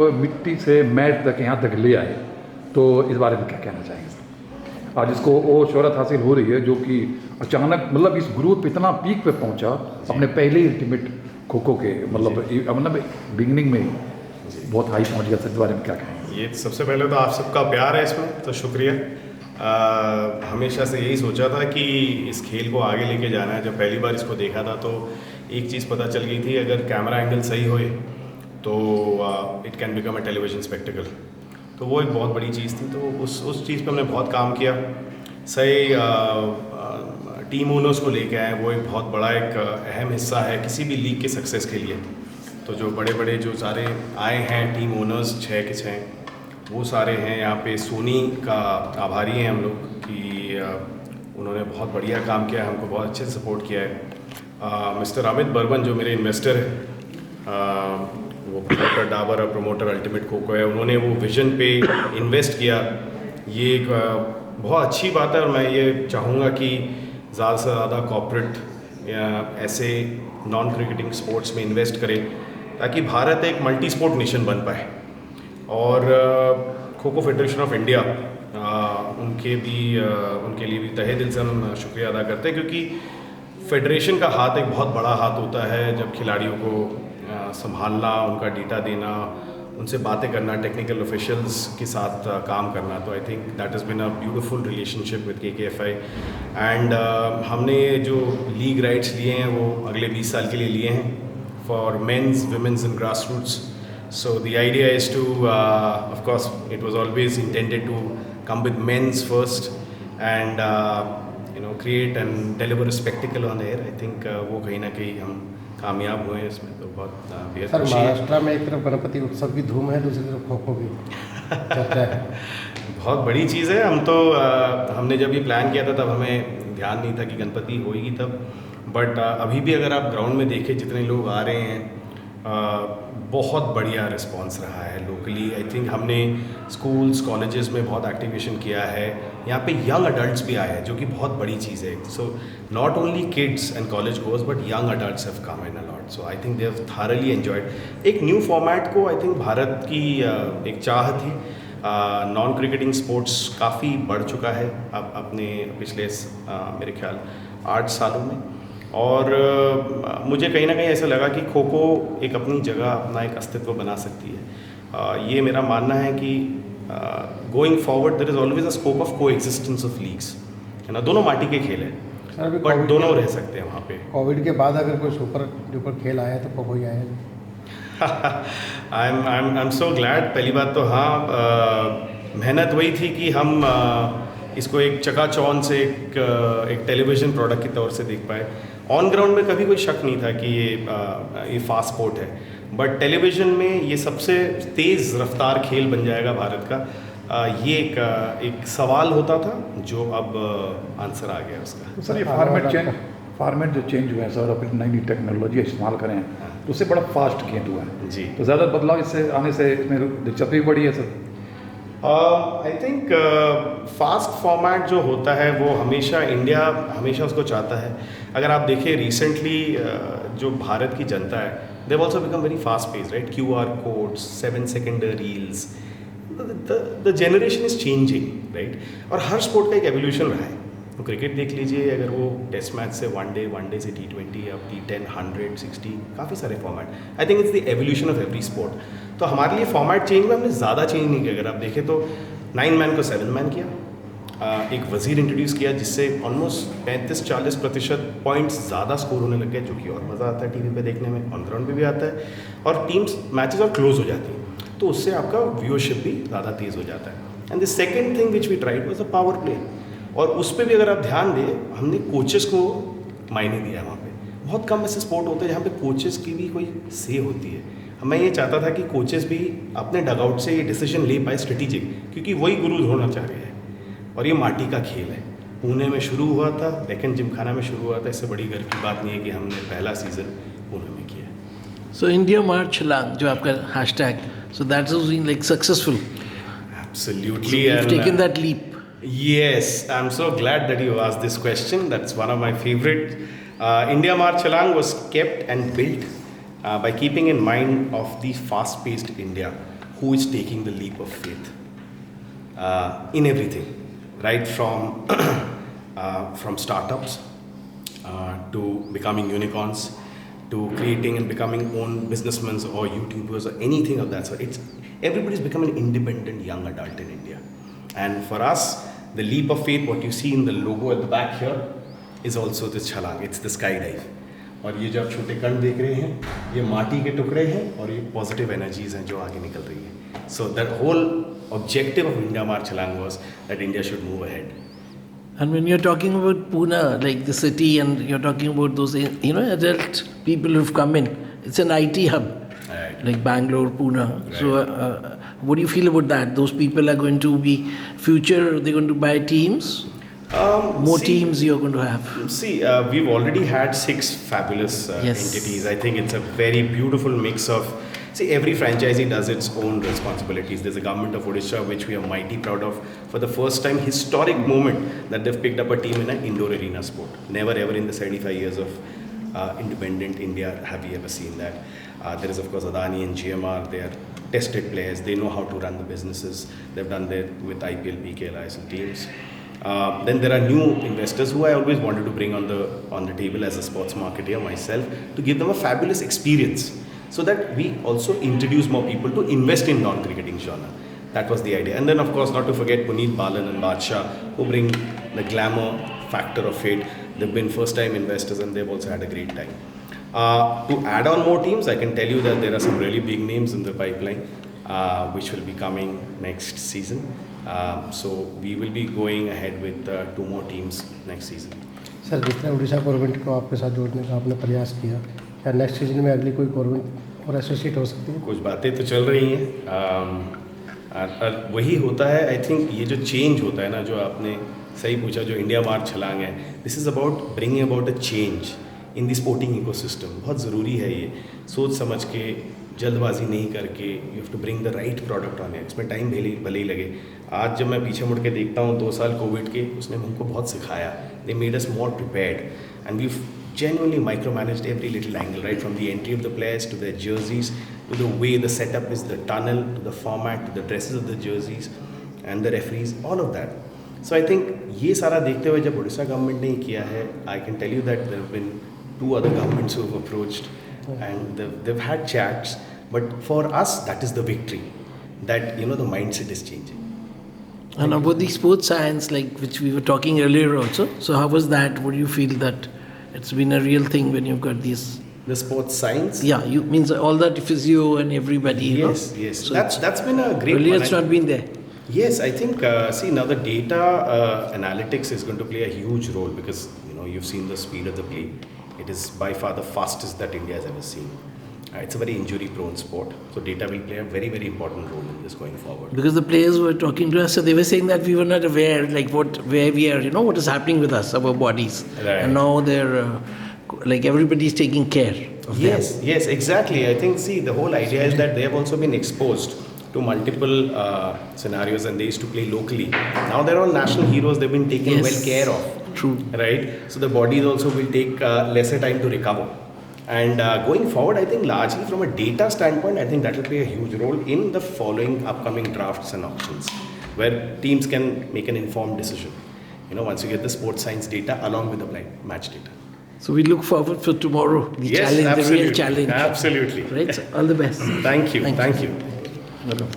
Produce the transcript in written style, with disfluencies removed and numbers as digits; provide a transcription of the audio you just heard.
तो मिट्टी से मैट तक यहाँ तक ले आए, तो इस बारे में क्या कहना चाहेंगे सर? आज इसको वो शोहरत हासिल हो रही है जो कि अचानक मतलब इस ग्रोथ पे इतना पीक पे पहुँचा अपने पहले ही अल्टीमेट खो खो के मतलब बिगनिंग में ही बहुत हाई पहुँच गया सर। इस बारे में क्या कहेंगे? ये सबसे पहले तो आप सबका प्यार है इसमें, तो शुक्रिया। हमेशा से यही सोचा था कि इस खेल को आगे लेके जाना है। जब पहली बार इसको देखा था तो एक चीज़ पता चल गई थी, अगर कैमरा एंगल सही होए तो it can become a television spectacled. तो वो एक बहुत बड़ी चीज़ थी, तो उस चीज़ पे हमने बहुत काम किया। सही टीम ओनर्स को लेके आए, वो एक बहुत बड़ा एक अहम हिस्सा है किसी भी लीग के सक्सेस के लिए। तो जो बड़े बड़े जो सारे आए हैं टीम ओनर्स 6 के 6, वो सारे हैं यहाँ पे। सोनी का आभारी हैं हम लोग कि उन्होंने बहुत बढ़िया काम किया, हमको बहुत अच्छे से सपोर्ट किया है। मिस्टर अमित बर्मन जो मेरे इन्वेस्टर हैं, वो प्रमोटर डाबर और प्रमोटर अल्टीमेट खो खो है, उन्होंने वो विजन पे इन्वेस्ट किया। ये एक बहुत अच्छी बात है और मैं ये चाहूँगा कि ज़्यादा से ज़्यादा कॉर्पोरेट या ऐसे नॉन क्रिकेटिंग स्पोर्ट्स में इन्वेस्ट करें ताकि भारत एक मल्टी स्पोर्ट नेशन बन पाए। और kho kho federation of India उनके लिए भी तहे दिल से हम शुक्रिया अदा करते हैं, क्योंकि फेडरेशन का हाथ एक बहुत बड़ा हाथ होता है जब खिलाड़ियों को संभालना, उनका डेटा देना, उनसे बातें करना, टेक्निकल ऑफिशियल्स के साथ काम करना। तो I think that has been a beautiful relationship with KKFI। And हमने जो लीग राइट्स लिए हैं वो अगले 20 साल के लिए लिए हैं for men's, women's and grass roots. So the idea is to, of course, it was always intended to come with men's first and create and deliver a spectacle on air. I think वो कहीं ना कहीं हम कामयाब हुए हैं इसमें, तो बहुत बेहद सर खुशी है। महाराष्ट्र में एक तरफ गणपति उत्सव की धूम है, दूसरी तरफ खो खो की चर्चा है। बहुत बड़ी चीज़ है। हम तो हमने जब ये प्लान किया था तब हमें ध्यान नहीं था कि गणपति होएगी तब, बट अभी भी अगर आप ग्राउंड में देखें जितने लोग आ रहे हैं, बहुत बढ़िया रिस्पांस रहा है लोकली। आई थिंक हमने स्कूल्स कॉलेजेस में बहुत एक्टिवेशन किया है। यहाँ पे यंग अडल्ट्स भी आए हैं जो कि बहुत बड़ी चीज़ है। So not only kids and college goers but young adults have come in a lot. So I think they have thoroughly enjoyed. एक न्यू फॉर्मेट को आई थिंक भारत की एक चाह थी। नॉन क्रिकेटिंग स्पोर्ट्स काफ़ी बढ़ चुका है अब अपने पिछले मेरे ख्याल 8 सालों में, और मुझे कहीं ना कहीं ऐसा लगा कि खो खो एक अपनी जगह अपना एक अस्तित्व बना सकती है। ये मेरा मानना है कि going forward there is always a scope of coexistence of leagues, है ना। दोनों माटी के खेल हैं बट दोनों रह सकते हैं वहाँ पे। कोविड के बाद अगर कोई सुपर डुपर खेल आया तो खो खो ही आया। I am so glad. पहली बात तो हाँ, मेहनत वही थी कि हम इसको एक चकाचौंध से एक टेलीविज़न प्रोडक्ट की तौर से देख पाए। ऑन ग्राउंड में कभी कोई शक नहीं था कि ये फास्ट स्पोर्ट है, बट टेलीविज़न में ये सबसे तेज़ रफ्तार खेल बन जाएगा भारत का। ये एक सवाल होता था जो अब आंसर आ गया उसका। तो सर ये फॉर्मेट जो चेंज हुए हैं सर, अपनी नई नई टेक्नोलॉजी इस्तेमाल करें तो उससे बड़ा फास्ट गेम हुआ है जी। तो ज़्यादा बदलाव इससे आने से इसमें दिलचस्पी बढ़ी है sir? I think fast format जो होता है वो इंडिया हमेशा उसको चाहता है। अगर आप देखें रिसेंटली जो भारत की जनता है, they have also become very fast pace, right. QR codes, 7 second reels, the generation is changing, right. और हर स्पोर्ट का एक एवोल्यूशन रहा है। तो क्रिकेट देख लीजिए, अगर वो टेस्ट मैच से वनडे से T20 अब T10, 100, 60, काफ़ी सारे format. I think it's the evolution of every sport. तो हमारे लिए फॉर्मेट चेंज में हमने ज़्यादा चेंज नहीं किया। अगर आप देखें तो 9 मैन को 7 मैन किया, एक वज़ीर इंट्रोड्यूस किया जिससे ऑलमोस्ट 35-40% पॉइंट्स ज़्यादा स्कोर होने लग गए, जो कि और मज़ा आता है टीवी पे देखने में, ऑन ग्राउंड पे भी आता है, और टीम्स मैचेस और क्लोज हो जाती हैं, तो उससे आपका व्यूअरशिप भी ज़्यादा तेज़ हो जाता है। And the second thing which we tried was a power play, और उस पर भी अगर आप ध्यान दें, हमने कोचेस को मायने दिया। वहाँ पे बहुत कम ऐसे स्पोर्ट होते हैं जहाँ पे कोचेस की भी कोई से होती है। मैं ये चाहता था कि कोचेस भी अपने डगआउट से ये डिसीजन ले पाए स्ट्रेटेजिक, क्योंकि वही गुरु होना चाह रहे हैं और ये माटी का खेल है। पुणे में शुरू हुआ था, लेकिन जिमखाना में शुरू हुआ था। इससे बड़ी गर्व की बात नहीं है कि हमने पहला सीज़न पुणे में किया। सो इंडिया मार्च छलांग जो आपका hashtag, so that is been like successful. Absolutely, You've and taken that leap. yes, I'm so glad that you asked this question. That's one of my favorite. India March Chalang was kept and built by keeping in mind of the fast-paced India, who is taking the leap of faith in everything, right from startups to becoming unicorns, to creating and becoming own businessmen or YouTubers or anything of that sort. Everybody's become an independent young adult in India. And for us, the leap of faith, what you see in the logo at the back here, is also this छलांग, it's the skydive. और ये जो आप छोटे कण देख रहे हैं, ये माटी के टुकड़े हैं और ये पॉजिटिव एनर्जीज हैं जो आगे निकल रही है. So the whole objective of India Mar Chhalang was that India should move ahead. And when you're talking about Pune, like the city, and you're talking about those, adult people who've come in, it's an IT hub, Right. like Bangalore, Pune. So, what do you feel about that? Those people are going to be future. They're going to buy teams. More teams you're going to have. See, we've already had 6 fabulous Yes. entities. I think it's a very beautiful mix of. See, every franchisee does its own responsibilities. There's a government of Odisha, which we are mighty proud of. For the first time, historic moment that they've picked up a team in an indoor arena sport. Never ever in the 75 years of independent India have we ever seen that. There is, of course, Adani and GMR. They are tested players. They know how to run the businesses. They've done that with IPL, PKL, ISL teams. Then there are new investors who I always wanted to bring on the table as a sports marketer myself, to give them a fabulous experience, so that we also introduce more people to invest in non-cricketing genre. That was the idea. And then, of course, not to forget Puneet Balan and Badshah, who bring the glamour factor of it. They've been first-time investors and they've also had a great time. To add on more teams, I can tell you that there are some really big names in the pipeline, which will be coming next season. So we will be going ahead with 2 more teams next season. Sir, जितना Orissa government को आपके साथ जोड़ने का आपने प्रयास किया, क्या नेक्स्ट सीजन में अगली कोई गवर्नमेंट और एसोसिएट हो सकती है? कुछ बातें तो चल रही हैं, और वही होता है. आई थिंक ये जो चेंज होता है ना, जो आपने सही पूछा, जो इंडिया मार्च छलांग है, this is about bringing about a change in the sporting ecosystem. बहुत ज़रूरी है ये, सोच समझ के, जल्दबाजी नहीं करके. You have to bring the right product on. इसमें टाइम भले ही लगे. आज जब मैं पीछे मुड़ के देखता हूँ 2 साल कोविड के, उसने हमको बहुत सिखाया. They made us more prepared and we genuinely micromanaged every little angle, right from the entry of the players to their jerseys, to the way the setup is, the tunnel, to the format, to the dresses of the jerseys and the referees, all of that. So I think ये सारा देखते हुए जब Orissa government ने किया है, I can tell you that there have been 2 other governments who have approached and they've had chats, but for us that is the victory, that the mindset is changing. And about the sports science, like which we were talking earlier also. So how was that? Would you feel that it's been a real thing when you've got these? The sports science? Yeah, you means all that physio and everybody. Yes, yes. So that's been a great Earlier one. it's not been there. Yes, I think, see, now the data analytics is going to play a huge role, because, you've seen the speed of the play. It is by far the fastest that India has ever seen. It's a very injury-prone sport. So data will play a very, very important role in this going forward. Because the players were talking to us, so they were saying that we were not aware, like where we are, what is happening with us, our bodies. Right. And now they're, like everybody's taking care of Yes, yes, exactly. I think, see, the whole idea is that they have also been exposed to multiple scenarios, and they used to play locally. Now they're all national heroes. They've been taken Yes. well care of. True. Right? So the bodies also will take lesser time to recover. And going forward, I think largely from a data standpoint, I think that will play a huge role in the following upcoming drafts and auctions, where teams can make an informed decision. Once you get the sports science data along with the blind match data. So we look forward for tomorrow, the Yes, challenge, absolutely. the real challenge. Absolutely. Right? So all the best. Thank you. Thank Thank you. you.